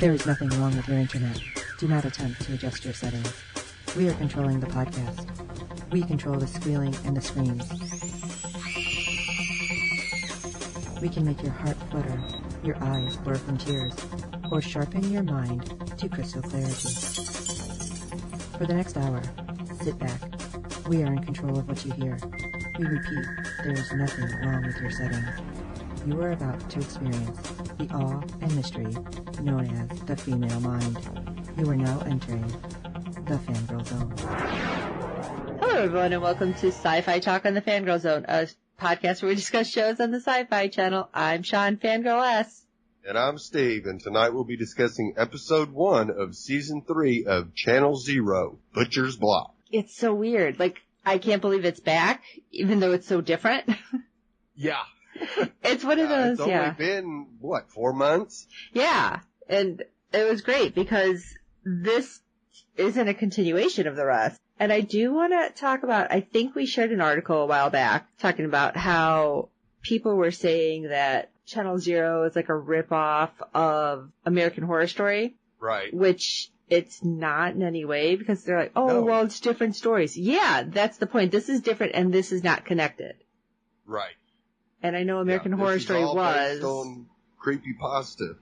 There is nothing wrong with your internet. Do not attempt to adjust your settings. We are controlling the podcast. We control the squealing and the screams. We can make your heart flutter, your eyes blur from tears, or sharpen your mind to crystal clarity. For the next hour, sit back. We are in control of what you hear. We repeat, there is nothing wrong with your settings. You are about to experience the awe and mystery known as the female mind. You are now entering the Fangirl Zone. Hello everyone and welcome to Sci-Fi Talk on the Fangirl Zone, a podcast where we discuss shows on the Sci-Fi Channel. I'm Sean, Fangirl S. And I'm Steve, and tonight we'll be discussing episode 1 of season 3 of Channel Zero, Butcher's Block. It's so weird. I can't believe it's back, even though it's so different. Yeah. It's one of those, It's only been, 4 months? Yeah, and it was great because this isn't a continuation of the rest. And I do want to talk about, I think we shared an article a while back talking about how people were saying that Channel Zero is like a ripoff of American Horror Story. Right. Which it's not in any way because they're like, well, it's different stories. Yeah, that's the point. This is different and this is not connected. Right. And I know American Horror Story was based on creepypasta.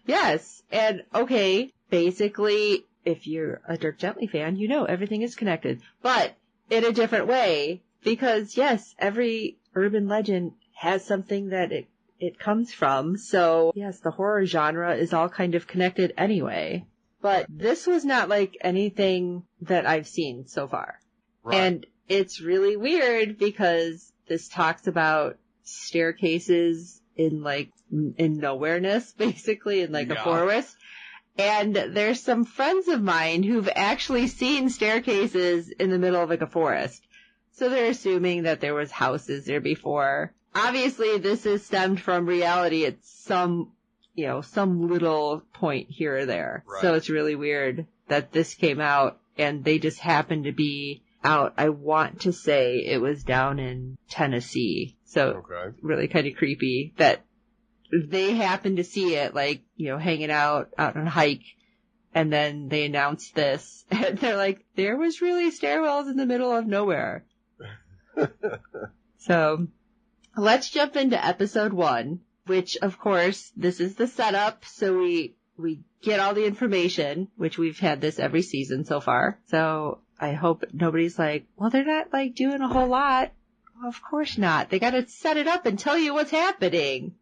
Yes. And okay, basically, if you're a Dirk Gently fan, you know everything is connected. But in a different way, because yes, every urban legend has something that it comes from. So yes, the horror genre is all kind of connected anyway. But this was not like anything that I've seen so far. Right. And it's really weird because this talks about staircases in nowhereness, basically, in a forest. And there's some friends of mine who've actually seen staircases in the middle of a forest. So they're assuming that there was houses there before. Obviously, this is stemmed from reality at some little point here or there. Right. So it's really weird that this came out and they just happened to be out. I want to say it was down in Tennessee. So really kind of creepy that they happened to see it, hanging out on a hike. And then they announced this and they're like, there was really stairwells in the middle of nowhere. So let's jump into episode 1, which of course, this is the setup. So we get all the information, which we've had this every season so far. So I hope nobody's like, well, they're not doing a whole lot. Well, of course not. They got to set it up and tell you what's happening.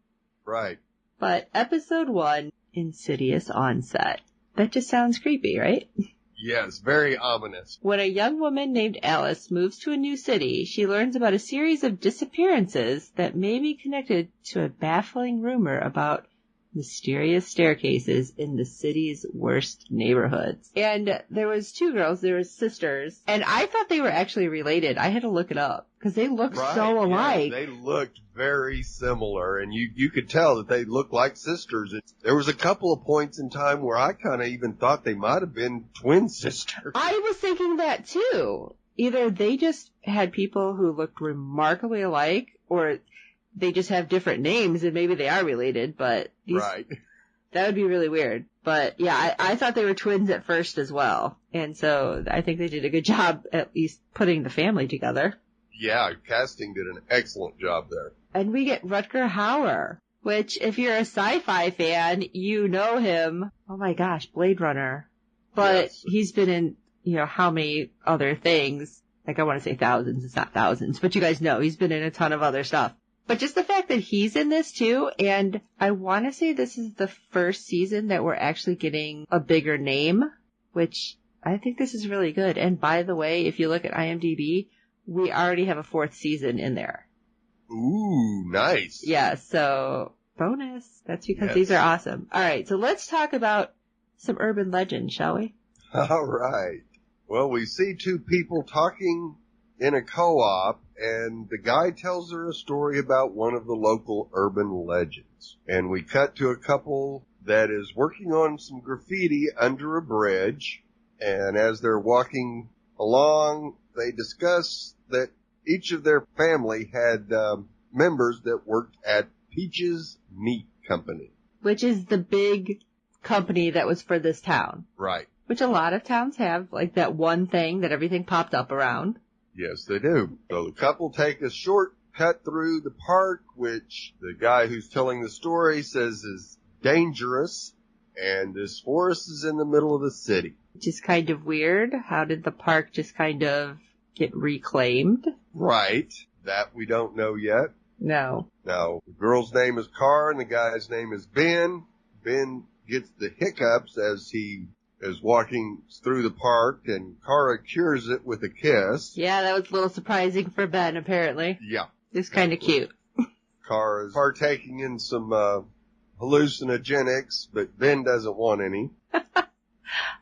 Right. But episode 1, Insidious Onset. That just sounds creepy, right? Yes, very ominous. When a young woman named Alice moves to a new city, she learns about a series of disappearances that may be connected to a baffling rumor about mysterious staircases in the city's worst neighborhoods. And there was 2 girls, they were sisters, and I thought they were actually related. I had to look it up because they looked so alike. Yeah, they looked very similar, and you could tell that they looked like sisters. There was a couple of points in time where I kind of even thought they might have been twin sisters. I was thinking that too. Either they just had people who looked remarkably alike, or they just have different names and maybe they are related, but that would be really weird. But yeah, I thought they were twins at first as well. And so I think they did a good job at least putting the family together. Yeah, casting did an excellent job there. And we get Rutger Hauer, which if you're a sci-fi fan, you know him. Oh my gosh, Blade Runner. But he's been in, how many other things. I want to say thousands, it's not thousands, but you guys know he's been in a ton of other stuff. But just the fact that he's in this too, and I want to say this is the first season that we're actually getting a bigger name, which I think this is really good. And by the way, if you look at IMDb, we already have a 4th season in there. Ooh, nice. Yeah, so bonus. That's because these are awesome. All right, so let's talk about some urban legends, shall we? All right. Well, we see 2 people talking in a co-op, and the guy tells her a story about one of the local urban legends. And we cut to a couple that is working on some graffiti under a bridge, and as they're walking along, they discuss that each of their family had members that worked at Peach's Meat Company. Which is the big company that was for this town. Right. Which a lot of towns have, like that one thing that everything popped up around. Yes, they do. So the couple take a short cut through the park, which the guy who's telling the story says is dangerous, and this forest is in the middle of the city. Which is kind of weird. How did the park just kind of get reclaimed? Right. That we don't know yet. No. Now, the girl's name is Cara and the guy's name is Ben. Ben gets the hiccups as he is walking through the park, and Cara cures it with a kiss. Yeah, that was a little surprising for Ben, apparently. Yeah. It's kind of cute. Cara's partaking in some hallucinogenics, but Ben doesn't want any.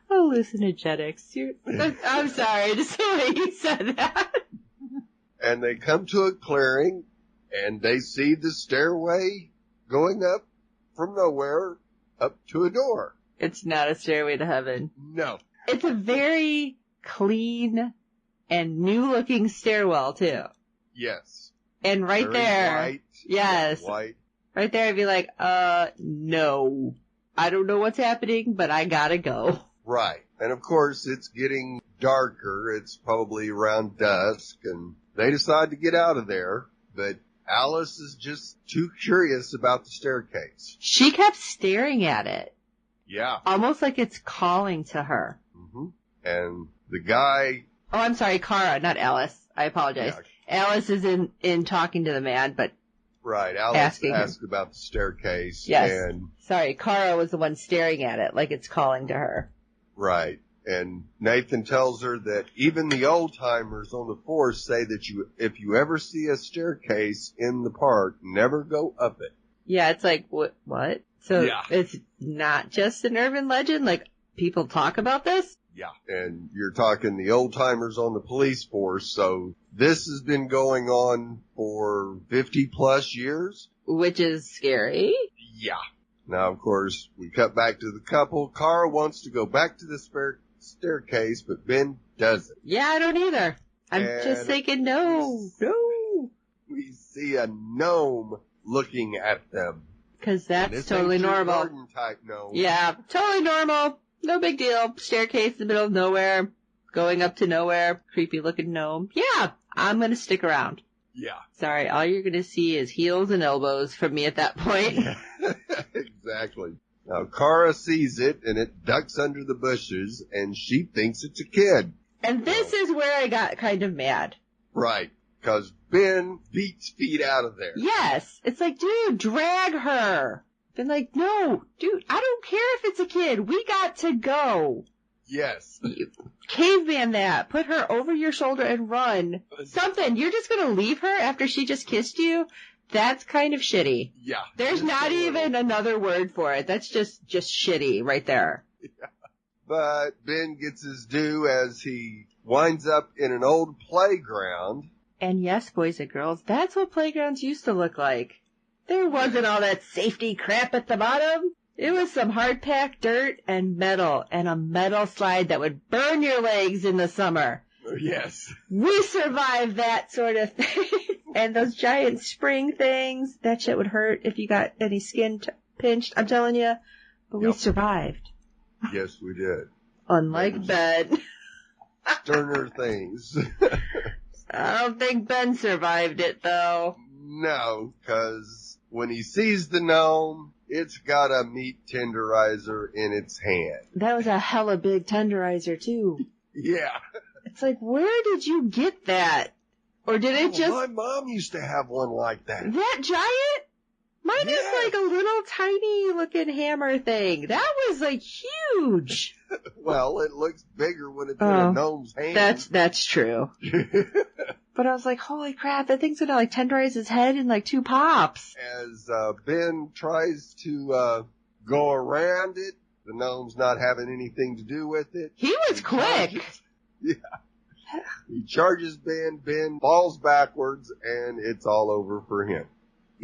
Hallucinogenics. I'm sorry, just the way you said that. And they come to a clearing, and they see the stairway going up from nowhere up to a door. It's not a stairway to heaven. No. It's a very clean and new-looking stairwell, too. Yes. And right Very there, white. yes, White. right there I'd be like, no. I don't know what's happening, but I gotta go. Right. And of course, it's getting darker. It's probably around dusk, and they decide to get out of there, but Alice is just too curious about the staircase. She kept staring at it. Yeah. Almost like it's calling to her. Mm-hmm. And the guy... Oh, I'm sorry, Cara, not Alice. I apologize. Yeah. Alice is in talking to the man, but... Right, Alice asked about the staircase. Yes. And, sorry, Cara was the one staring at it like it's calling to her. right. And Nathan tells her that even the old-timers on the force say that if you ever see a staircase in the park, never go up it. Yeah, it's like, what? So Yeah. It's not just an urban legend? Like, people talk about this? Yeah. And you're talking the old-timers on the police force, so this has been going on for 50-plus years. Which is scary. Yeah. Now, of course, we cut back to the couple. Cara wants to go back to the staircase, but Ben doesn't. Yeah, I don't either. I'm And just thinking, no. We see a gnome looking at them. Because And that's this totally ain't your normal. garden type gnome. Yeah, totally normal. No big deal. Staircase in the middle of nowhere. Going up to nowhere. Creepy looking gnome. Yeah, I'm going to stick around. Yeah. Sorry, all you're going to see is heels and elbows from me at that point. Exactly. Now, Cara sees it, and it ducks under the bushes, and she thinks it's a kid. And this is where I got kind of mad. Right. Because Ben beats feet out of there. Yes. It's like, dude, drag her. Been like, no, dude, I don't care if it's a kid. We got to go. Yes. Caveman that. Put her over your shoulder and run. Something. You're just going to leave her after she just kissed you? That's kind of shitty. Yeah. There's just not a little. even another word for it. That's just shitty right there. Yeah. But Ben gets his due as he winds up in an old playground. And yes, boys and girls, that's what playgrounds used to look like. There wasn't all that safety crap at the bottom. It was some hard-packed dirt and metal, and a metal slide that would burn your legs in the summer. Yes. We survived that sort of thing. And those giant spring things, that shit would hurt if you got any skin pinched, I'm telling you. But we Yep. survived. Yes, we did. Unlike Ben. Sterner things. I don't think Ben survived it, though. No, because when he sees the gnome, it's got a meat tenderizer in its hand. That was a hella big tenderizer, too. Yeah. It's like, where did you get that? Or did it just... My mom used to have one like that. That giant? Mine is Yes. like a little tiny looking hammer thing. That was like huge. Well, it looks bigger when it's in Oh, a gnome's hand. That's true. But I was like, holy crap, that thing's gonna like tenderize his head in like 2 pops. As Ben tries to go around it, the gnome's not having anything to do with it. He was quick. Yeah. He charges Ben falls backwards, and it's all over for him.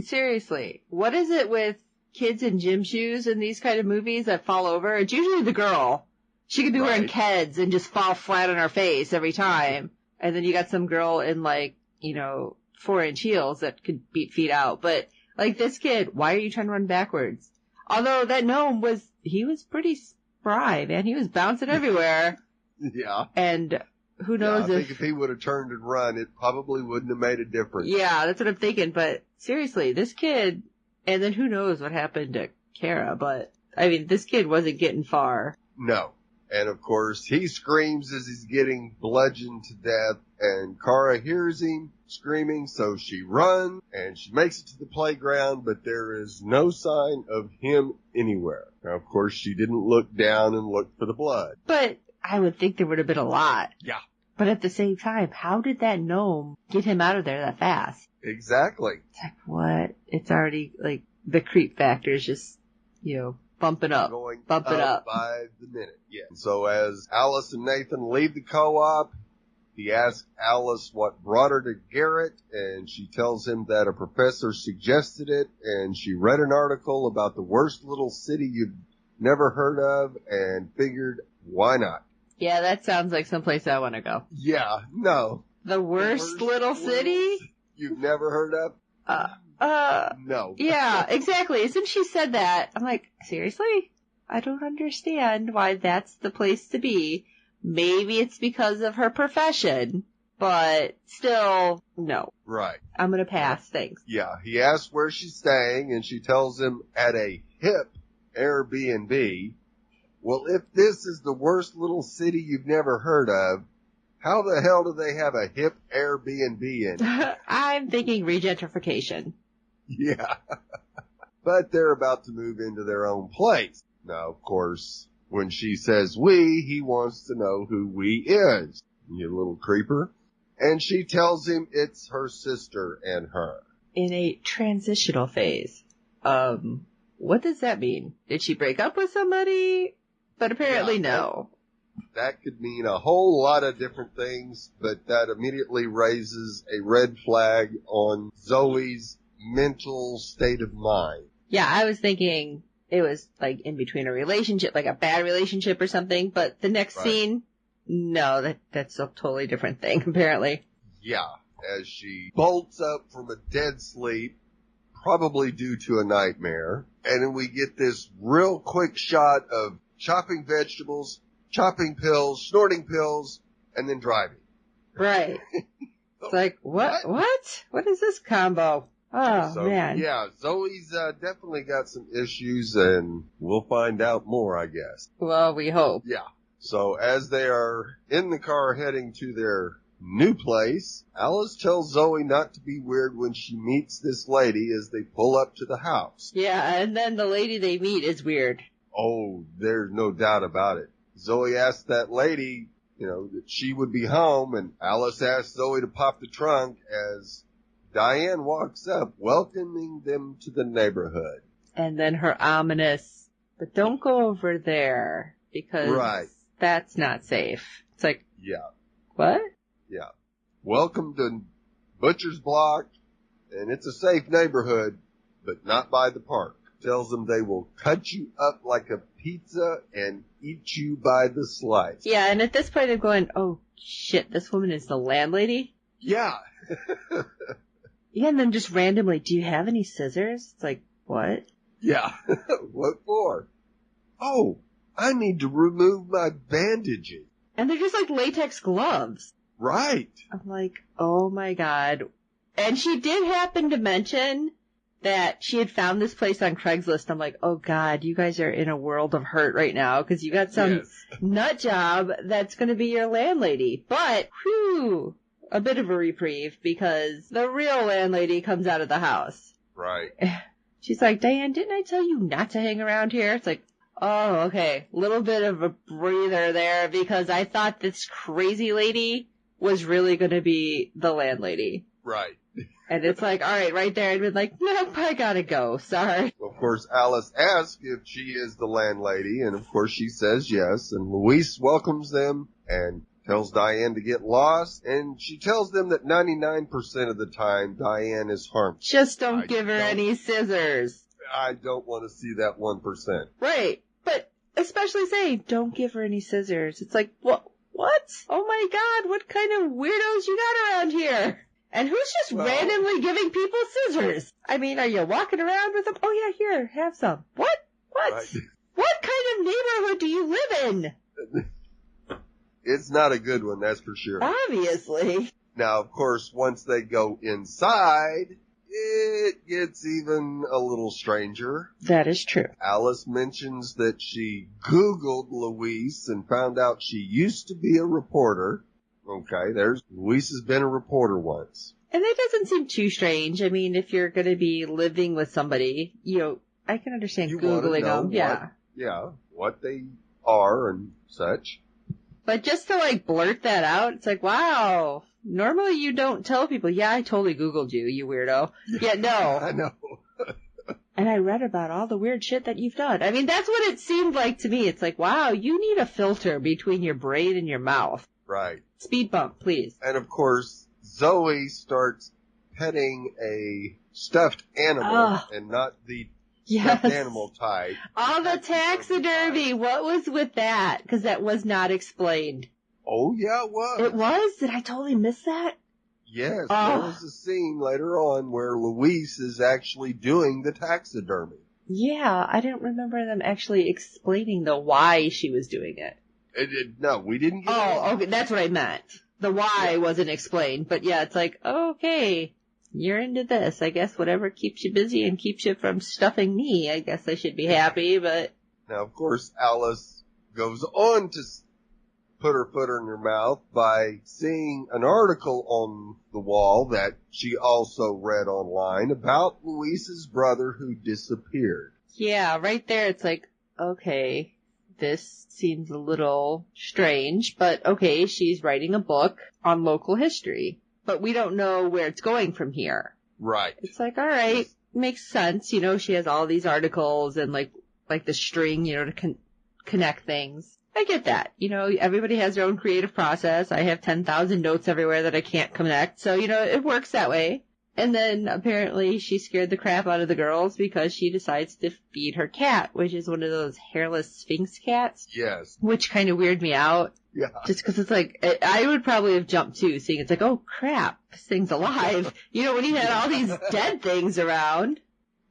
Seriously, what is it with kids in gym shoes in these kind of movies that fall over? It's usually the girl. She could be wearing Right. Keds and just fall flat on her face every time. And then you got some girl in like, 4-inch heels that could beat feet out. But like this kid, why are you trying to run backwards? Although that gnome he was pretty spry, man. He was bouncing everywhere. Yeah. And who knows I think if he would have turned and run, it probably wouldn't have made a difference. Yeah, that's what I'm thinking. But seriously, this kid, and then who knows what happened to Kara, but I mean, this kid wasn't getting far. No. And of course, he screams as he's getting bludgeoned to death, and Kara hears him screaming, so she runs, and she makes it to the playground, but there is no sign of him anywhere. Now, of course, she didn't look down and look for the blood. But I would think there would have been a lot. Yeah. But at the same time, how did that gnome get him out of there that fast? Exactly. It's like, what? It's already, like, the creep factor is just, bumping up. Going bumping up. By the minute, yeah. So as Alice and Nathan leave the co-op, he asks Alice what brought her to Garrett, and she tells him that a professor suggested it, and she read an article about the worst little city you've never heard of, and figured, why not? Yeah, that sounds like someplace I want to go. Yeah, no. The worst little city? You've never heard of? No. Yeah, exactly. As soon as she said that, I'm like, seriously? I don't understand why that's the place to be. Maybe it's because of her profession, but still, no. Right. I'm gonna pass, thanks. Yeah, he asks where she's staying, and she tells him at a hip Airbnb. Well, if this is the worst little city you've never heard of, how the hell do they have a hip Airbnb in? I'm thinking regentrification. Yeah. But they're about to move into their own place. Now, of course, when she says we, he wants to know who we is. You little creeper. And she tells him it's her sister and her. In a transitional phase. What does that mean? Did she break up with somebody? But apparently no. That could mean a whole lot of different things, but that immediately raises a red flag on Zoe's mental state of mind. Yeah, I was thinking it was like in between a relationship, like a bad relationship or something, but the next scene, no, that's a totally different thing, apparently. Yeah, as she bolts up from a dead sleep, probably due to a nightmare, and then we get this real quick shot of chopping vegetables, chopping pills, snorting pills, and then driving. Right. It's like, what? What is this combo? Oh, so, man. Yeah, Zoe's definitely got some issues, and we'll find out more, I guess. Well, we hope. Yeah. So as they are in the car heading to their new place, Alice tells Zoe not to be weird when she meets this lady as they pull up to the house. Yeah, and then the lady they meet is weird. Oh, there's no doubt about it. Zoe asked that lady, that she would be home, and Alice asked Zoe to pop the trunk as Diane walks up, welcoming them to the neighborhood. And then her ominous, but don't go over there, because that's not safe. It's like, yeah. What? Yeah. Welcome to Butcher's Block, and it's a safe neighborhood, but not by the park. Tells them they will cut you up like a pizza and eat you by the slice. Yeah, and at this point I'm going, oh shit, this woman is the landlady? Yeah. Yeah, and then just randomly, do you have any scissors? It's like, what? Yeah. What for? Oh, I need to remove my bandages. And they're just like latex gloves. Right. I'm like, oh my god. And she did happen to mention that she had found this place on Craigslist. I'm like, oh god, you guys are in a world of hurt right now because you got some nut job that's going to be your landlady. But, whew, a bit of a reprieve because the real landlady comes out of the house. Right. She's like, Diane, didn't I tell you not to hang around here? It's like, oh, okay. Little bit of a breather there because I thought this crazy lady was really going to be the landlady. Right. And it's like, all right, right there. I'd been like, nope, I gotta go. Sorry. Of course, Alice asks if she is the landlady, and of course she says yes, and Luis welcomes them and tells Diane to get lost, and she tells them that 99% of the time Diane is harmless. Just don't give her any scissors. I don't want to see that 1%. Right. But especially saying, don't give her any scissors. It's like, what? Oh my god, what kind of weirdos you got around here? And who's just randomly giving people scissors? I mean, are you walking around with them? Oh yeah, here, have some. What? What? Right. What kind of neighborhood do you live in? It's not a good one, that's for sure. Obviously. Now, of course, once they go inside, it gets even a little stranger. That is true. Alice mentions that she Googled Louise and found out she used to be a reporter. Okay, Louise has been a reporter once. And that doesn't seem too strange. I mean, if you're going to be living with somebody, I can understand You wanna Googling know them. Yeah. What they are and such. But just to blurt that out, it's like, wow. Normally you don't tell people, yeah, I totally Googled you, you weirdo. Yeah, no. I know. And I read about all the weird shit that you've done. I mean, that's what it seemed like to me. It's like, wow, you need a filter between your brain and your mouth. Right. Speed bump, please. And of course, Zoe starts petting a stuffed animal and not the stuffed animal type. All the taxidermy. What was with that? Because that was not explained. Oh, yeah, it was. It was? Did I totally miss that? Yes, there was a scene later on where Louise is actually doing the taxidermy. Yeah, I didn't remember them actually explaining the why she was doing it. No, we didn't get it. Oh, okay, that's what I meant. The why wasn't explained, but yeah, it's like, okay, you're into this. I guess whatever keeps you busy and keeps you from stuffing me, I guess I should be happy, but... Now, of course, Alice goes on to put her foot in her mouth by seeing an article on the wall that she also read online about Louise's brother who disappeared. Yeah, right there it's like, okay, this seems a little strange, but okay, she's writing a book on local history, but we don't know where it's going from here. Right. It's like, all right, makes sense. She has all these articles and like the string, to connect things. I get that. Everybody has their own creative process. I have 10,000 notes everywhere that I can't connect. So, it works that way. And then apparently she scared the crap out of the girls because she decides to feed her cat, which is one of those hairless Sphinx cats. Yes. Which kind of weirded me out. Yeah. Just because it's like, I would probably have jumped too, seeing it's like, oh crap, this thing's alive. When you had all these dead things around.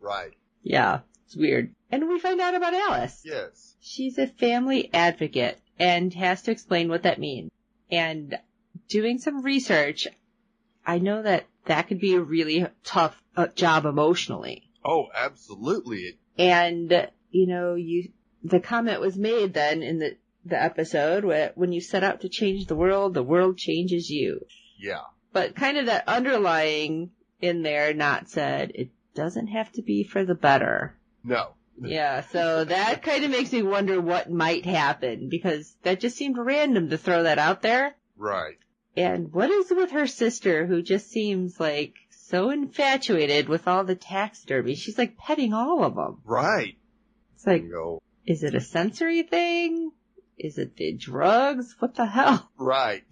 Right. Yeah, it's weird. And we find out about Alice. Yes. She's a family advocate and has to explain what that means. And doing some research, I know that could be a really tough job emotionally. Oh, absolutely. And, the comment was made then in the episode where when you set out to change the world changes you. Yeah. But kind of that underlying in there not said, it doesn't have to be for the better. No. Yeah, so that kind of makes me wonder what might happen, because that just seemed random to throw that out there. Right. And what is with her sister, who just seems like so infatuated with all the taxidermy? She's like petting all of them. Right. It's like, is it a sensory thing? Is it the drugs? What the hell? Right.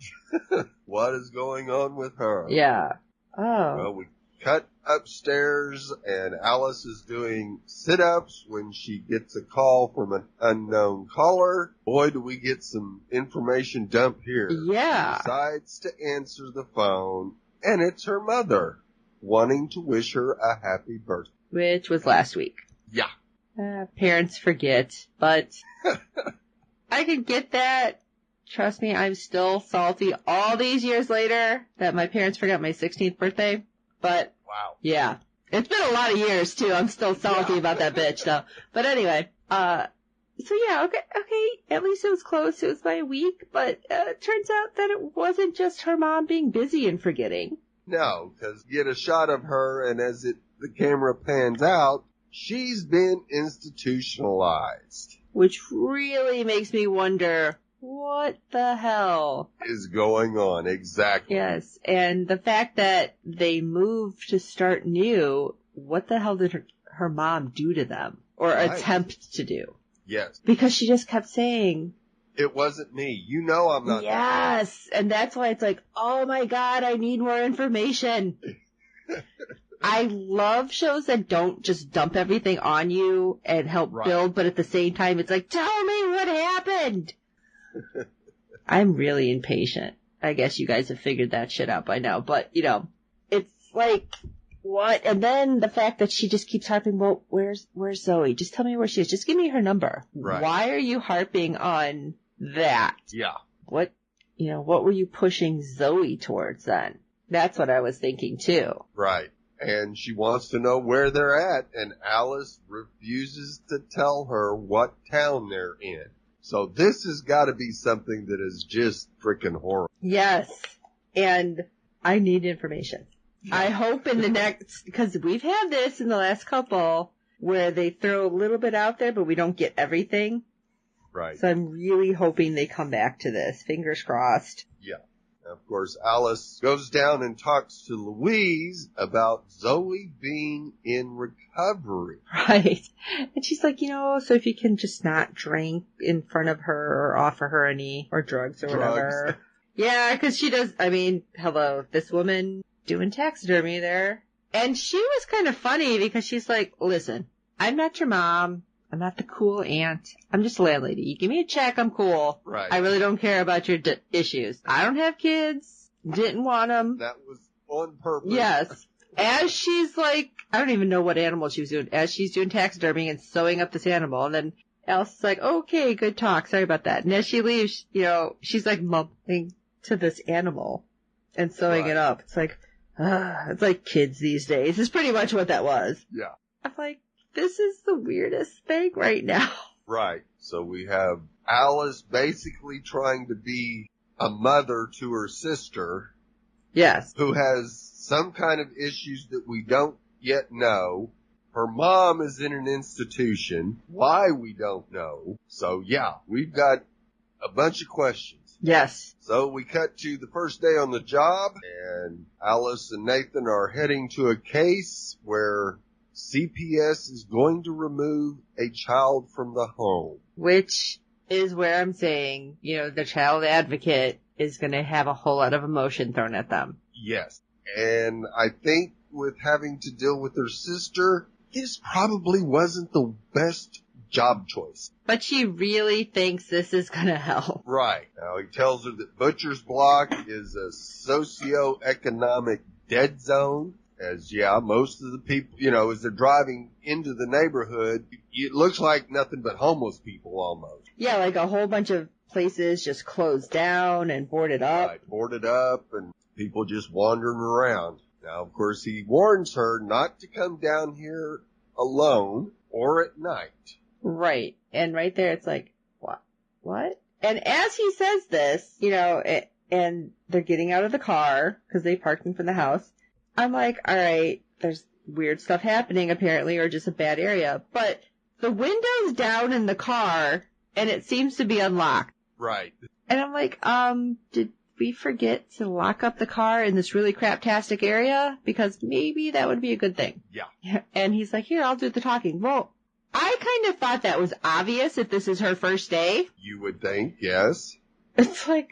What is going on with her? Yeah. Oh. Well, we cut upstairs, and Alice is doing sit-ups when she gets a call from an unknown caller. Boy, do we get some information dump here. Yeah. She decides to answer the phone, and it's her mother, wanting to wish her a happy birthday. Which was last week. Yeah. Parents forget, but I can get that. Trust me, I'm still salty all these years later that my parents forgot my 16th birthday. But, wow. Yeah. It's been a lot of years, too. I'm still salty about that bitch, though. But anyway, so yeah, okay, at least it was close. It was by a week, but it turns out that it wasn't just her mom being busy and forgetting. No, because you get a shot of her, and as the camera pans out, she's been institutionalized. Which really makes me wonder, what the hell is going on? Exactly. Yes, and the fact that they moved to start new, what the hell did her mom do to them? Or attempt to do? Yes. Because she just kept saying, it wasn't me. I'm not. Yes, and that's why it's like, oh my god, I need more information. I love shows that don't just dump everything on you and help build, but at the same time, it's like, tell me what happened. I'm really impatient. I guess you guys have figured that shit out by now, but it's like, what? And then the fact that she just keeps harping, well, where's Zoe? Just tell me where she is. Just give me her number. Right. Why are you harping on that? Yeah. What were you pushing Zoe towards then? That's what I was thinking too. Right. And she wants to know where they're at, and Alice refuses to tell her what town they're in. So this has got to be something that is just freaking horrible. Yes. And I need information. I hope in the next, because we've had this in the last couple where they throw a little bit out there, but we don't get everything. Right. So I'm really hoping they come back to this. Fingers crossed. Yeah. Of course, Alice goes down and talks to Louise about Zoe being in recovery. Right. And she's like, so if you can just not drink in front of her or offer her any, or drugs or whatever. Yeah, because she does, hello, this woman doing taxidermy there. And she was kind of funny because she's like, listen, I'm not your mom. I'm not the cool aunt. I'm just a landlady. You give me a check, I'm cool. Right. I really don't care about your issues. I don't have kids. Didn't want them. That was on purpose. Yes. As she's like, I don't even know what animal she was doing. As she's doing taxidermy and sewing up this animal. And then Alice is like, okay, good talk. Sorry about that. And as she leaves, she's like mumbling to this animal and sewing it up. It's like kids these days. It's pretty much what that was. Yeah. I'm like, this is the weirdest thing right now. Right. So we have Alice basically trying to be a mother to her sister. Yes. Who has some kind of issues that we don't yet know. Her mom is in an institution. Why, we don't know. So yeah, we've got a bunch of questions. Yes. So we cut to the first day on the job, and Alice and Nathan are heading to a case where CPS is going to remove a child from the home. Which is where I'm saying, the child advocate is going to have a whole lot of emotion thrown at them. Yes. And I think with having to deal with her sister, this probably wasn't the best job choice. But she really thinks this is going to help. Right. Now he tells her that Butcher's Block is a socioeconomic dead zone. As, most of the people, as they're driving into the neighborhood, it looks like nothing but homeless people almost. Yeah, like a whole bunch of places just closed down and boarded up. Right, boarded up and people just wandering around. Now, of course, he warns her not to come down here alone or at night. Right. And right there, it's like, what? And as he says this, and they're getting out of the car because they parked in front of the house, I'm like, all right, there's weird stuff happening apparently, or just a bad area. But the window's down in the car, and it seems to be unlocked. Right. And I'm like, did we forget to lock up the car in this really craptastic area? Because maybe that would be a good thing. Yeah. And he's like, here, I'll do the talking. Well, I kind of thought that was obvious if this is her first day. You would think, yes. It's like,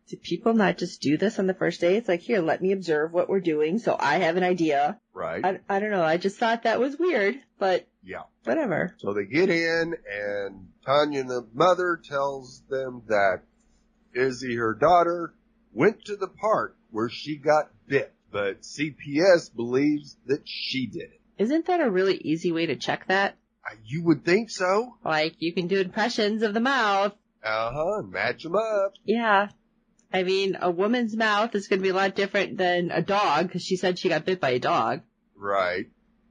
do people not just do this on the first day? It's like, here, let me observe what we're doing so I have an idea. Right. I don't know. I just thought that was weird, but yeah, whatever. So they get in, and Tanya, the mother, tells them that Izzy, her daughter, went to the park where she got bit, but CPS believes that she did it. Isn't that a really easy way to check that? You would think so. Like, you can do impressions of the mouth. Match them up. Yeah. I mean, a woman's mouth is going to be a lot different than a dog, because she said she got bit by a dog. Right.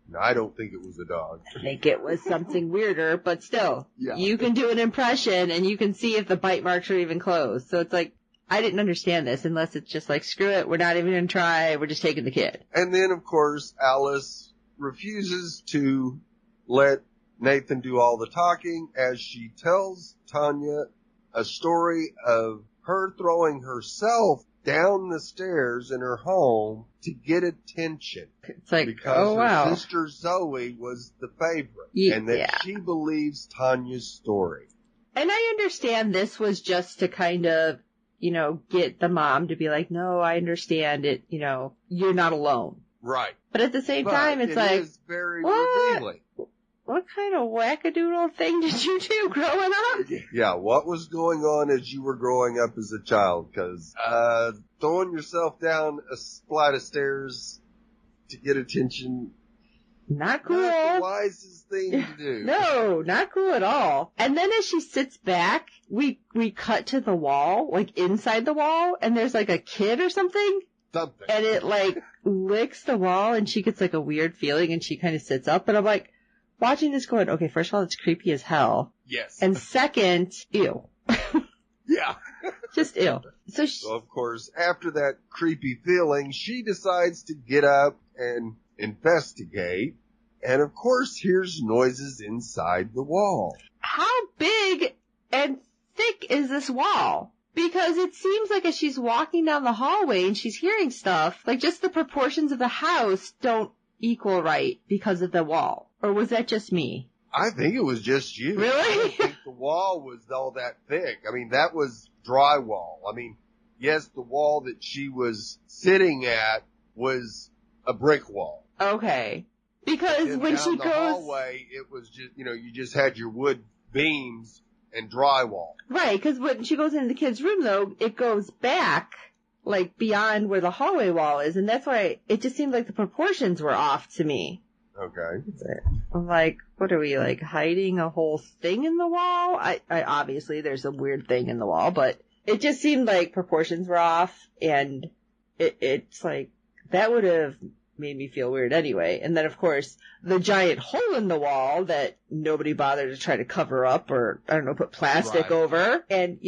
No, I don't think it was a dog. I think it was something weirder, but still. Yeah. You can do an impression, and you can see if the bite marks are even closed. So it's like, I didn't understand this, unless it's just like, screw it, we're not even going to try, we're just taking the kid. And then, of course, Alice refuses to let Nathan do all the talking as she tells Tanya a story of her throwing herself down the stairs in her home to get attention. It's like, because her sister Zoe was the favorite. And that she believes Tanya's story. And I understand this was just to kind of, get the mom to be like, no, I understand it, you're not alone. Right. But at the same time, it's like, is very revealing. What kind of wackadoodle thing did you do growing up? Yeah, what was going on as you were growing up as a child? Because throwing yourself down a flight of stairs to get attention. Not cool. Not the wisest thing to do. No, not cool at all. And then as she sits back, we cut to the wall, like inside the wall, and there's like a kid or something. Something. And it like licks the wall, and she gets like a weird feeling, and she kind of sits up, and I'm like, watching this going, okay, first of all, it's creepy as hell. Yes. And second, ew. Yeah. Just ew. So of course, after that creepy feeling, she decides to get up and investigate, and of course hears noises inside the wall. How big and thick is this wall? Because it seems like as she's walking down the hallway and she's hearing stuff, like just the proportions of the house don't equal right because of the wall. Or was that just me? I think it was just you. Really? I don't think the wall was all that thick. I mean, that was drywall. I mean, yes, the wall that she was sitting at was a brick wall. Okay. Because when she down the goes... hallway, it was just, you just had your wood beams and drywall. Right, because when she goes into the kid's room, though, it goes back, like, beyond where the hallway wall is, and that's why it just seemed like the proportions were off to me. Okay. I'm like, what are we, like, hiding a whole thing in the wall? I obviously, there's a weird thing in the wall, but it just seemed like proportions were off, and it's like, that would have made me feel weird anyway. And then, of course, the giant hole in the wall that nobody bothered to try to cover up or, I don't know, put plastic over. And,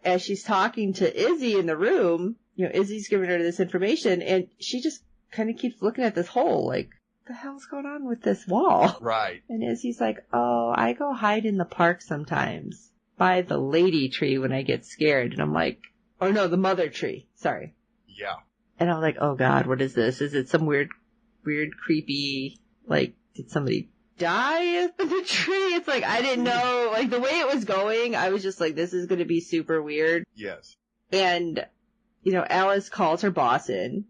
as she's talking to Izzy in the room, Izzy's giving her this information, and she just kind of keeps looking at this hole like, what the hell's going on with this wall? Right. And Izzy's like, oh, I go hide in the park sometimes by the lady tree when I get scared. And I'm like, oh no, the mother tree. Sorry. Yeah. And I'm like, oh God, what is this? Is it some weird, creepy, like, did somebody die up in the tree? It's like, I didn't know, like, the way it was going, I was just like, this is going to be super weird. Yes. And, Alice calls her boss in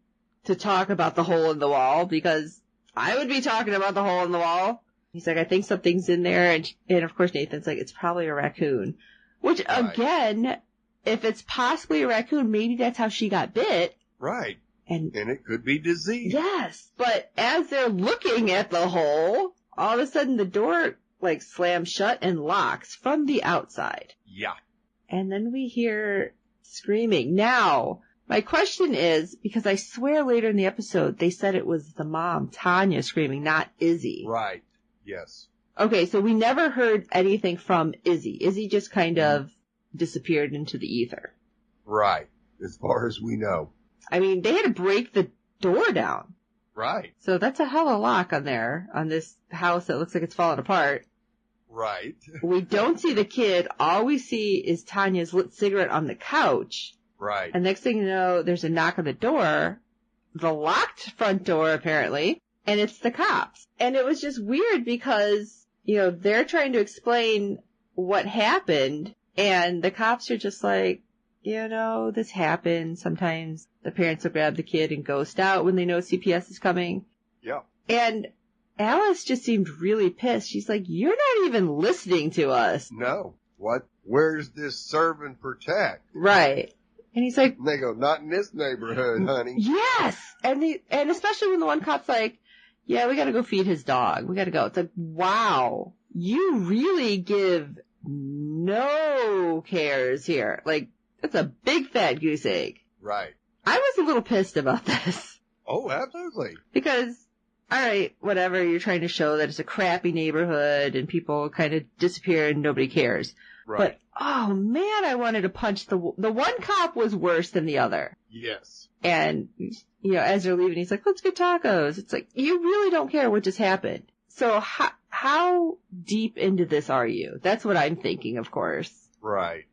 to talk about the hole in the wall, because I would be talking about the hole in the wall. He's like, I think something's in there. And of course, Nathan's like, it's probably a raccoon. Which, right. Again, if it's possibly a raccoon, maybe that's how she got bit. Right. And it could be disease. Yes, but as they're looking at the hole, all of a sudden the door, like, slams shut and locks from the outside. Yeah. And then we hear screaming. Now, my question is, because I swear later in the episode they said it was the mom, Tanya, screaming, not Izzy. Right. Yes. Okay, so we never heard anything from Izzy. Izzy just kind of disappeared into the ether. Right. As far as we know. I mean, they had to break the door down. Right. So that's a hell of a lock on this house that looks like it's falling apart. Right. We don't see the kid. All we see is Tanya's lit cigarette on the couch. Right. And next thing you know, there's a knock on the door, the locked front door apparently, and it's the cops. And it was just weird because, they're trying to explain what happened, and the cops are just like, this happens. Sometimes the parents will grab the kid and ghost out when they know CPS is coming. Yeah. And Alice just seemed really pissed. She's like, you're not even listening to us. No. What? Where's this serve and protect? Right. And he's like, and they go, not in this neighborhood, honey. Yes. And especially when the one cop's like, yeah, we gotta go feed his dog. We gotta go. It's like, wow, you really give no cares here. Like, that's a big fat goose egg. Right. I was a little pissed about this. Oh, absolutely. Because, alright, whatever, you're trying to show that it's a crappy neighborhood and people kind of disappear and nobody cares. Right. But, oh man, I wanted to punch the one cop was worse than the other. Yes. And, as they're leaving, he's like, let's get tacos. It's like, you really don't care what just happened. So how deep into this are you? That's what I'm thinking, of course. Right.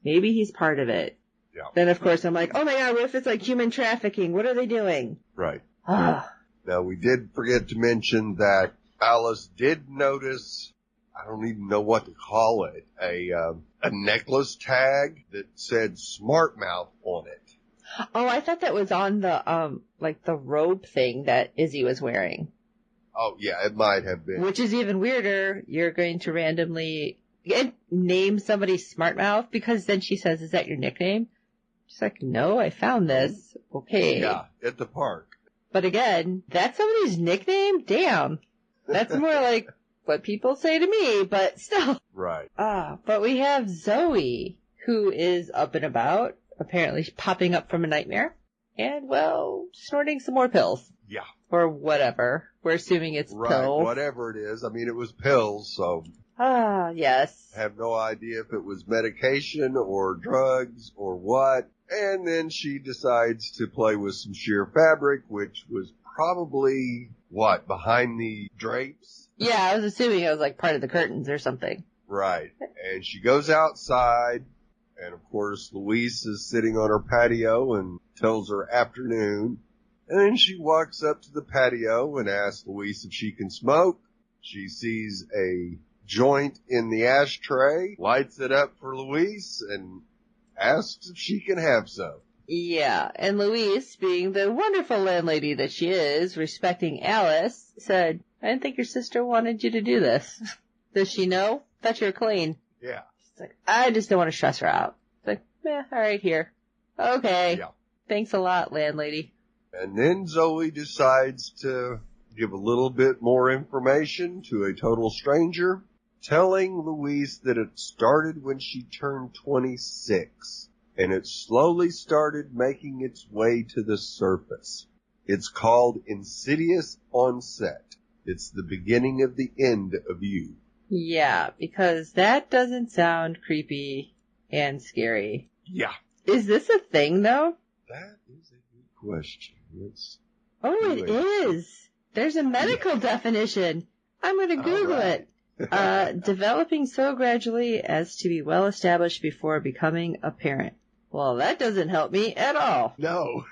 Maybe he's part of it. Yeah. Then, of course, I'm like, oh my God, what if it's like human trafficking? What are they doing? Right. Now, we did forget to mention that Alice did notice, I don't even know what to call it, a necklace tag that said Smart Mouth on it. Oh, I thought that was on the, the robe thing that Izzy was wearing. Oh, yeah, it might have been. Which is even weirder. You're going to randomly name somebody Smart Mouth, because then she says, is that your nickname? She's like, no, I found this. Okay. Yeah, at the park. But again, that's somebody's nickname? Damn. That's more like what people say to me, but still. Right. But we have Zoe, who is up and about, apparently popping up from a nightmare, and, well, snorting some more pills. Yeah. Or whatever. We're assuming it's Right. pills. Whatever it is. I mean, it was pills, so. Yes. I have no idea if it was medication or drugs or what. And then she decides to play with some sheer fabric, which was probably, behind the drapes? Yeah, I was assuming it was like part of the curtains or something. Right. And she goes outside, and of course Louise is sitting on her patio and tells her afternoon. And then she walks up to the patio and asks Louise if she can smoke. She sees a joint in the ashtray, lights it up for Louise, and asks if she can have some. Yeah, and Louise, being the wonderful landlady that she is, respecting Alice, said, I didn't think your sister wanted you to do this. Does she know? Thought you were clean. Yeah. She's like, I just don't want to stress her out. It's like, alright, here. Okay. Yeah. Thanks a lot, landlady. And then Zoe decides to give a little bit more information to a total stranger, telling Louise that it started when she turned 26, and it slowly started making its way to the surface. It's called insidious onset. It's the beginning of the end of you. Yeah, because that doesn't sound creepy and scary. Yeah. Is this a thing, though? That is a good question. It is. There's a medical definition. I'm going to Google it. Developing so gradually as to be well established before becoming apparent. Well, that doesn't help me at all. No.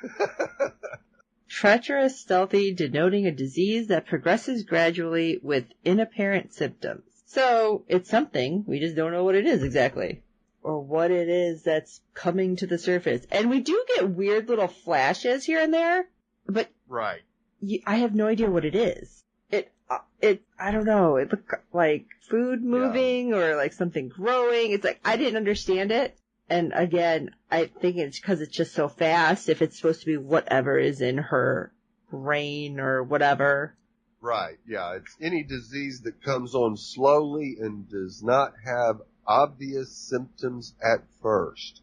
Treacherous, stealthy, denoting a disease that progresses gradually with inapparent symptoms. So, it's something. We just don't know what it is exactly. Or what it is that's coming to the surface. And we do get weird little flashes here and there. But right. I have no idea what it is. I don't know. It looked like food moving or like something growing. It's like, I didn't understand it. And again, I think it's because it's just so fast. If it's supposed to be whatever is in her brain or whatever. Right. Yeah. It's any disease that comes on slowly and does not have obvious symptoms at first.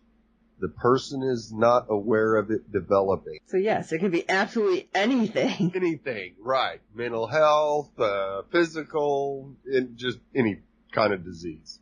The person is not aware of it developing. So yes, it could be absolutely anything. Anything, right. Mental health, physical, and just any kind of disease.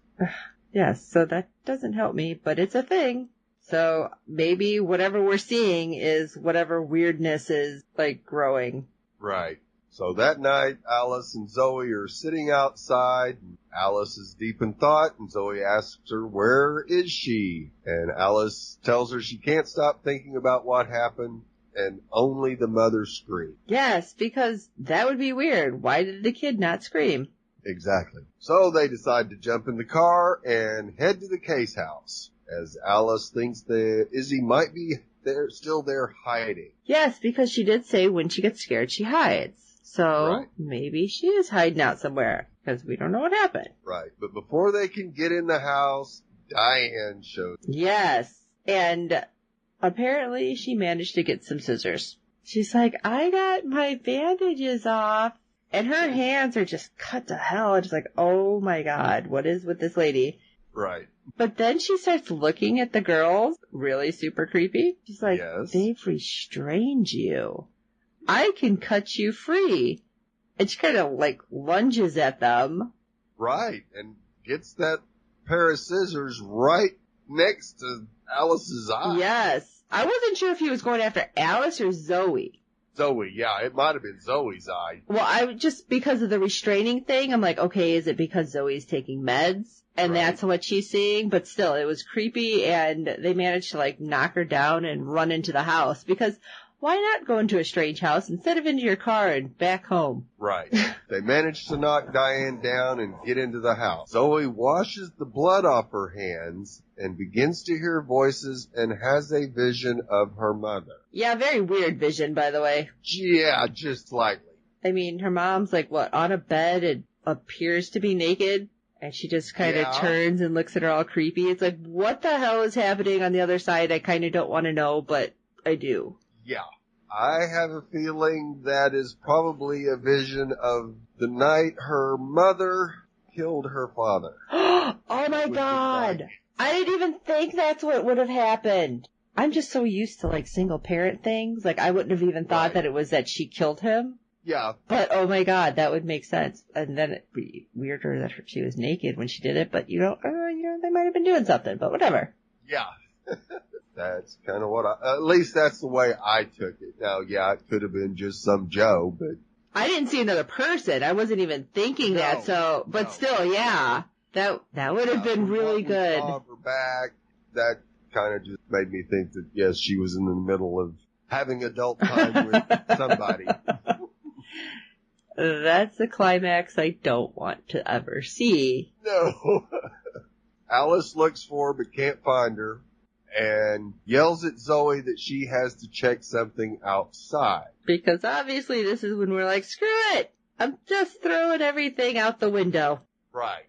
Yes, so that doesn't help me, but it's a thing. So maybe whatever we're seeing is whatever weirdness is, like, growing. Right. So that night, Alice and Zoe are sitting outside. Alice is deep in thought, and Zoe asks her, where is she? And Alice tells her she can't stop thinking about what happened, and only the mother screamed. Yes, because that would be weird. Why did the kid not scream? Exactly. So they decide to jump in the car and head to the case house, as Alice thinks that Izzy might be still there hiding. Yes, because she did say when she gets scared, she hides. So maybe she is hiding out somewhere, because we don't know what happened. Right. But before they can get in the house, Diane shows up. Yes. And apparently she managed to get some scissors. She's like, I got my bandages off. And her hands are just cut to hell. It's like, oh my God, what is with this lady? Right. But then she starts looking at the girls, really super creepy. She's like, they've restrained you. I can cut you free. And she kind of like lunges at them. Right. And gets that pair of scissors right next to Alice's eye. Yes. I wasn't sure if he was going after Alice or Zoe. Zoe, yeah, it might have been Zoe's eye. Well, I just because of the restraining thing, I'm like, okay, is it because Zoe's taking meds? And that's what she's seeing? But still, it was creepy, and they managed to like knock her down and run into the house because why not go into a strange house instead of into your car and back home? Right. They managed to knock Diane down and get into the house. Zoe washes the blood off her hands and begins to hear voices and has a vision of her mother. Yeah, very weird vision, by the way. Yeah, just slightly. I mean, her mom's like, on a bed and appears to be naked, and she just kind of turns and looks at her all creepy. It's like, what the hell is happening on the other side? I kind of don't want to know, but I do. Yeah. I have a feeling that is probably a vision of the night her mother killed her father. Oh my God. I didn't even think that's what would have happened. I'm just so used to like single parent things. Like I wouldn't have even thought that it was that she killed him. Yeah. But oh my God, that would make sense. And then it'd be weirder that she was naked when she did it. But they might have been doing something. But whatever. Yeah. That's kind of what at least that's the way I took it. Now, yeah, it could have been just some Joe, but. I didn't see another person. I wasn't even thinking that. So, but still, yeah. That would have been really good. Saw her back. That kind of just made me think that, yes, she was in the middle of having adult time with somebody. That's the climax I don't want to ever see. No. Alice looks for her but can't find her and yells at Zoe that she has to check something outside. Because obviously this is when we're like, screw it! I'm just throwing everything out the window. Right.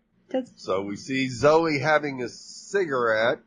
So we see Zoe having a cigarette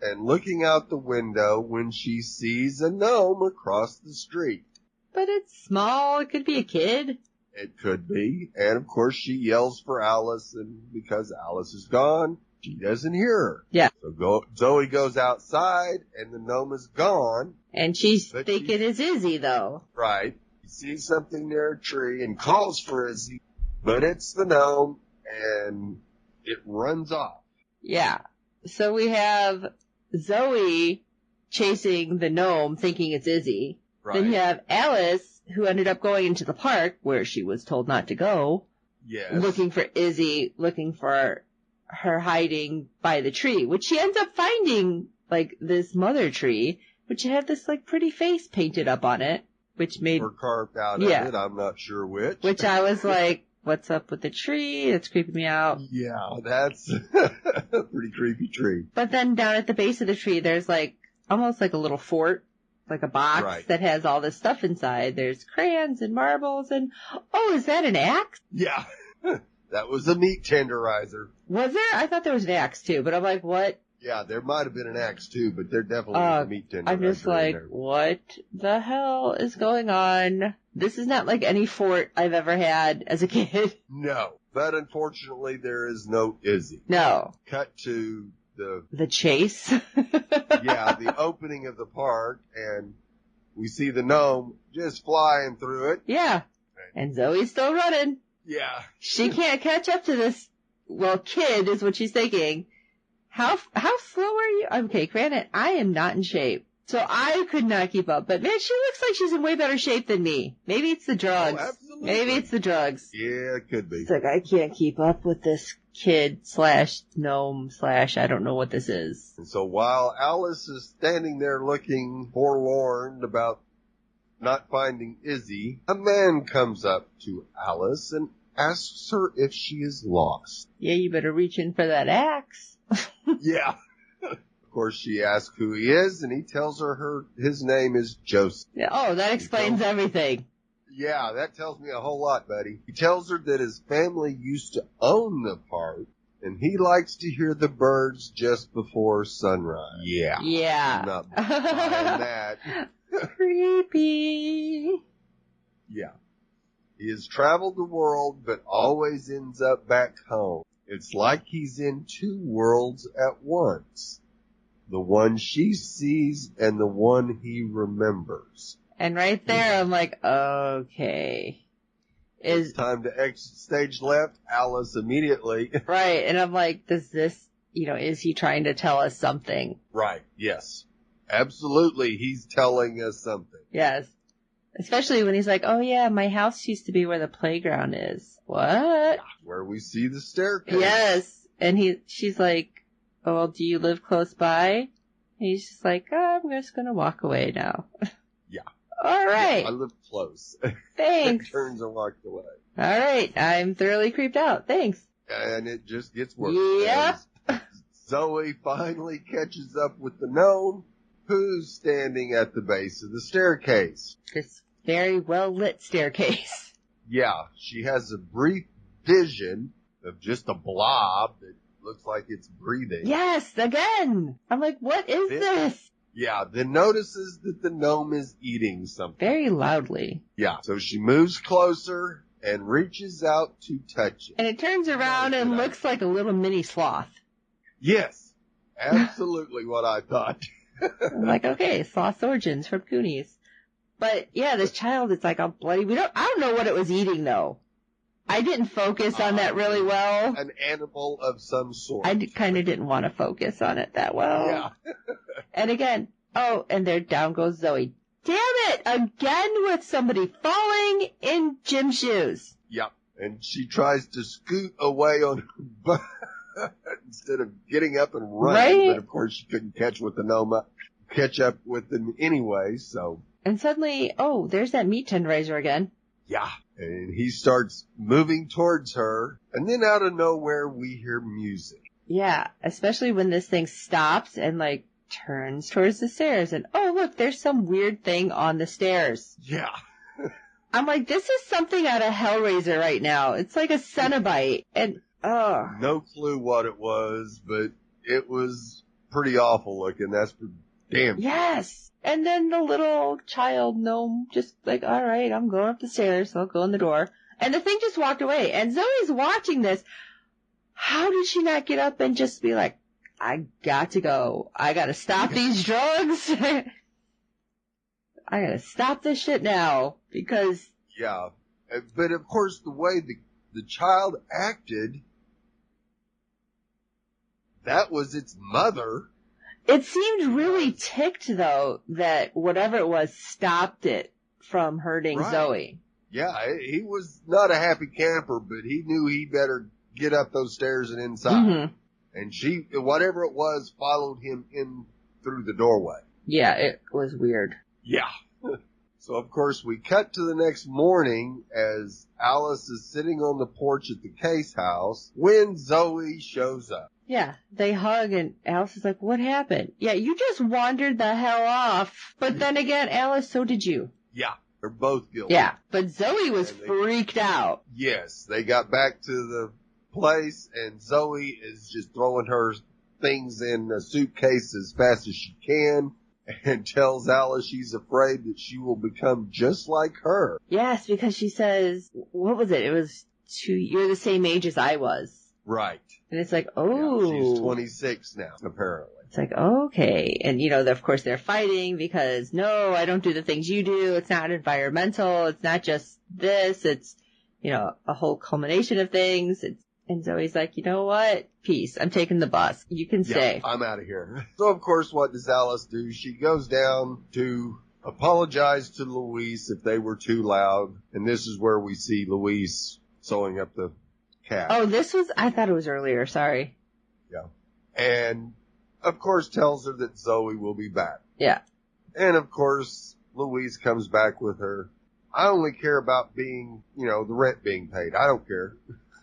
and looking out the window when she sees a gnome across the street. But it's small. It could be a kid. It could be. And of course she yells for Alice, and because Alice is gone, she doesn't hear her. Yeah. So Zoe goes outside and the gnome is gone. And she's thinking it's Izzy though. Right. She sees something near a tree and calls for Izzy, but it's the gnome and it runs off. Yeah. So we have Zoe chasing the gnome thinking it's Izzy. Right. Then you have Alice, who ended up going into the park where she was told not to go. Yes. Looking for Izzy, looking for her hiding by the tree, which she ends up finding, like, this mother tree, which had this, like, pretty face painted up on it, which made... Or carved out of it, I'm not sure which. Which I was like, what's up with the tree? It's creeping me out. Yeah, that's a pretty creepy tree. But then down at the base of the tree, there's, like, almost like a little fort, like a box that has all this stuff inside. There's crayons and marbles and, oh, is that an axe? Yeah. That was a meat tenderizer. Was there? I thought there was an axe too, but I'm like, what? Yeah, there might have been an axe too, but there definitely was a meat tenderizer. I'm just like, what the hell is going on? This is not like any fort I've ever had as a kid. No, but unfortunately there is no Izzy. No. Cut to the chase. Yeah, the opening of the park, and we see the gnome just flying through it. Yeah, and Zoe's still running. Yeah. She can't catch up to this, kid is what she's thinking. How slow are you? Okay, granted, I am not in shape, so I could not keep up. But man, she looks like she's in way better shape than me. Maybe it's the drugs. Oh, absolutely. Maybe it's the drugs. Yeah, it could be. It's like, I can't keep up with this kid / gnome / I don't know what this is. And so while Alice is standing there looking forlorn about not finding Izzy, a man comes up to Alice and asks her if she is lost. Yeah, you better reach in for that axe. Yeah. Of course, she asks who he is, and he tells her his name is Joseph. Yeah, oh, that explains everything. Yeah, that tells me a whole lot, buddy. He tells her that his family used to own the park, and he likes to hear the birds just before sunrise. Yeah. Yeah. I'm not buying that. Creepy. Yeah. He has traveled the world, but always ends up back home. It's like he's in two worlds at once. The one she sees and the one he remembers. And right there, I'm like, okay. It's time to exit stage left, Alice immediately. Right, and I'm like, does this, is he trying to tell us something? Right, yes. Absolutely, he's telling us something. Yes. Especially when he's like, oh yeah, my house used to be where the playground is. What? Where we see the staircase. Yes. And she's like, oh, well, do you live close by? And he's just like, oh, I'm just gonna walk away now. Yeah. All right. Yeah, I live close. Thanks. Turns and walks away. All right. I'm thoroughly creeped out. Thanks. And it just gets worse. Yeah. Zoe finally catches up with the gnome, who's standing at the base of the staircase. This very well lit staircase. Yeah, she has a brief vision of just a blob that looks like it's breathing. Yes, again. I'm like, what is this? Yeah, then notices that the gnome is eating something. Very loudly. Yeah, so she moves closer and reaches out to touch it. And it turns around and looks like a little mini sloth. Yes, absolutely what I thought. I'm like, okay, sloth's origins from Goonies. But yeah, this child is like all bloody. I don't know what it was eating though. I didn't focus on that really well. An animal of some sort. I kind of didn't want to focus on it that well. Yeah. And again, and there down goes Zoe. Damn it! Again with somebody falling in gym shoes. Yep. And she tries to scoot away on her butt instead of getting up and running. Right? But of course she couldn't catch up with them anyway, so. And suddenly, there's that meat tenderizer again. Yeah. And he starts moving towards her, and then out of nowhere we hear music. Yeah, especially when this thing stops and like turns towards the stairs, and look, there's some weird thing on the stairs. Yeah. I'm like, this is something out of Hellraiser right now. It's like a Cenobite, and no clue what it was, but it was pretty awful looking. That's for damn sure. Yes. And then the little child gnome just like, all right, I'm going up the stairs, so I'll go in the door. And the thing just walked away. And Zoe's watching this. How did she not get up and just be like, I got to go. I got to stop these drugs. I got to stop this shit now because. Yeah. But of course, the way the child acted, that was its mother. It seemed really ticked, though, that whatever it was stopped it from hurting Zoe. Yeah, he was not a happy camper, but he knew he better get up those stairs and inside. Mm-hmm. And she, whatever it was, followed him in through the doorway. Yeah, it was weird. Yeah. So, of course, we cut to the next morning as Alice is sitting on the porch at the Case house when Zoe shows up. Yeah, they hug and Alice is like, what happened? Yeah, you just wandered the hell off. But then again, Alice, so did you. Yeah, they're both guilty. Yeah, but Zoe was freaked out. Yes, they got back to the place and Zoe is just throwing her things in a suitcase as fast as she can and tells Alice she's afraid that she will become just like her. Yes, because she says, what was it? It was you're the same age as I was. Right. And it's like, oh. Yeah, she's 26 now, apparently. It's like, okay. And, of course they're fighting because, no, I don't do the things you do. It's not environmental. It's not just this. It's, a whole culmination of things. And Zoe's like, you know what? Peace. I'm taking the bus. You can stay. I'm out of here. So, of course, what does Alice do? She goes down to apologize to Louise if they were too loud. And this is where we see Louise sewing up the cat. Oh, I thought it was earlier. Sorry. Yeah. And, of course, tells her that Zoe will be back. Yeah. And, of course, Louise comes back with her. I only care about being, the rent being paid. I don't care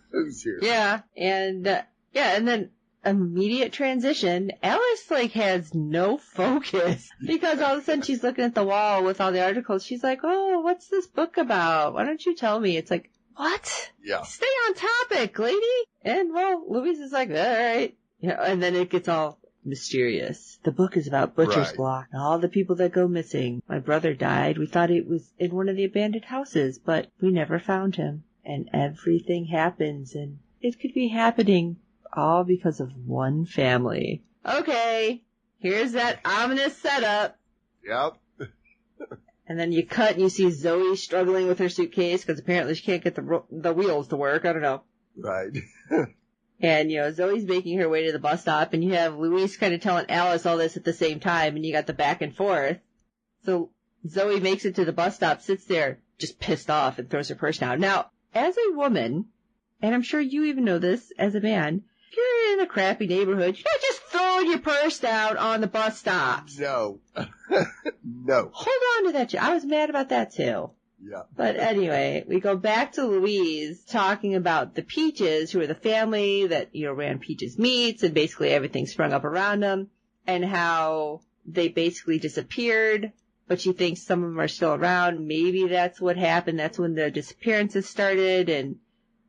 who's here. Yeah. And, and then immediate transition. Alice, has no focus because all of a sudden she's looking at the wall with all the articles. She's like, oh, what's this book about? Why don't you tell me? It's like, what? Yeah. Stay on topic, lady. And, Louise is like, all right. And then it gets all mysterious. The book is about Butcher's Block and all the people that go missing. My brother died. We thought it was in one of the abandoned houses, but we never found him. And everything happens, and it could be happening all because of one family. Okay, here's that ominous setup. Yep. And then you cut and you see Zoe struggling with her suitcase because apparently she can't get the wheels to work. I don't know. Right. And, Zoe's making her way to the bus stop, and you have Louise kind of telling Alice all this at the same time, and you got the back and forth. So Zoe makes it to the bus stop, sits there, just pissed off, and throws her purse down. Now, as a woman, and I'm sure you even know this as a man, if you're in a crappy neighborhood, you're not just throwing your purse down on the bus stops. No. No. Hold on to that. I was mad about that, too. Yeah. But anyway, we go back to Louise talking about the Peaches, who are the family that, ran Peaches Meats, and basically everything sprung up around them, and how they basically disappeared, but she thinks some of them are still around. Maybe that's what happened. That's when the disappearances started, and...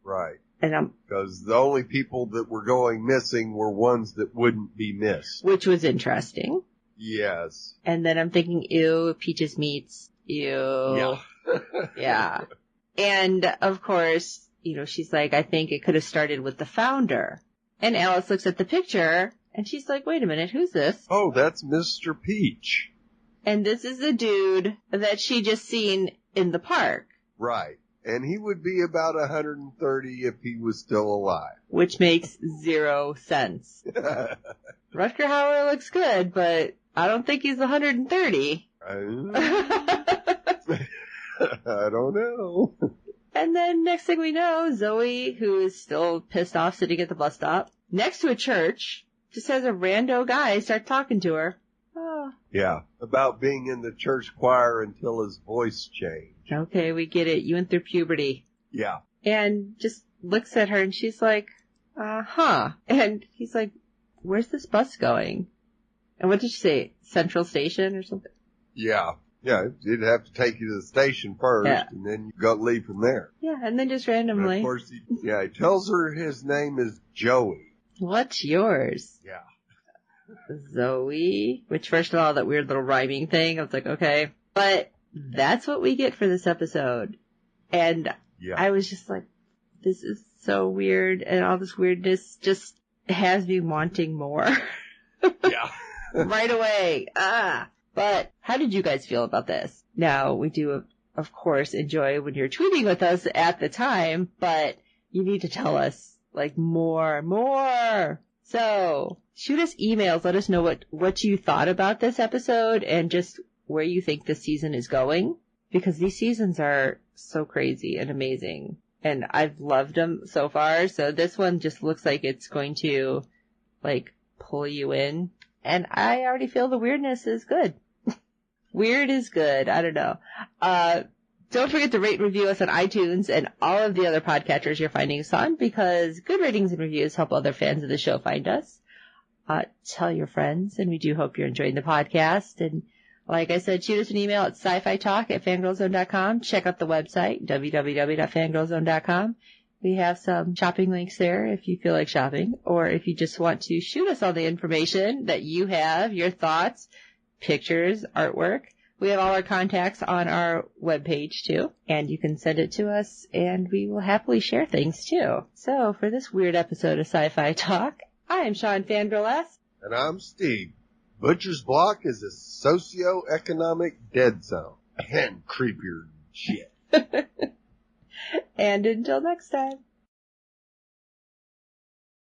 Right. And because the only people that were going missing were ones that wouldn't be missed. Which was interesting. Yes. And then I'm thinking, ew, Peaches meets. Ew. Yeah. Yeah. And, of course, she's like, I think it could have started with the founder. And Alice looks at the picture, and she's like, wait a minute, who's this? Oh, that's Mr. Peach. And this is the dude that she just seen in the park. Right. And he would be about 130 if he was still alive. Which makes 0 sense. Rutger Hauer looks good, but I don't think he's 130. I don't know. And then next thing we know, Zoe, who is still pissed off sitting at the bus stop, next to a church, just has a rando guy start talking to her. Oh. Yeah, about being in the church choir until his voice changed. Okay, we get it. You went through puberty. Yeah. And just looks at her and she's like, huh. And he's like, where's this bus going? And what did she say? Central Station or something? Yeah. Yeah, you'd have to take you to the station first, and then you go leave from there. Yeah, and then just randomly. And of course, he tells her his name is Joey. What's yours? Yeah. Zoe. Which, first of all, that weird little rhyming thing, I was like, okay. But that's what we get for this episode. And I was just like, this is so weird, and all this weirdness just has me wanting more. Yeah. Right away. But how did you guys feel about this? Now, we do, of course, enjoy when you're tweeting with us at the time, but you need to tell us, like, more. So, shoot us emails. Let us know what you thought about this episode and just where you think this season is going. Because these seasons are so crazy and amazing. And I've loved them so far. So this one just looks like it's going to, like, pull you in. And I already feel the weirdness is good. Weird is good. I don't know. Don't forget to rate and review us on iTunes and all of the other podcatchers you're finding us on, because good ratings and reviews help other fans of the show find us. Tell your friends, and we do hope you're enjoying the podcast. And like I said, shoot us an email at sci-fi talk@fangirlzone.com. Check out the website, www.fangirlzone.com. We have some shopping links there if you feel like shopping, or if you just want to shoot us all the information that you have, your thoughts, pictures, artwork. We have all our contacts on our webpage too, and you can send it to us, and we will happily share things too. So for this weird episode of Sci-Fi Talk, I am Sean Fangirl S. And I'm Steve. Butcher's Block is a socio-economic dead zone. And creepier shit. And until next time.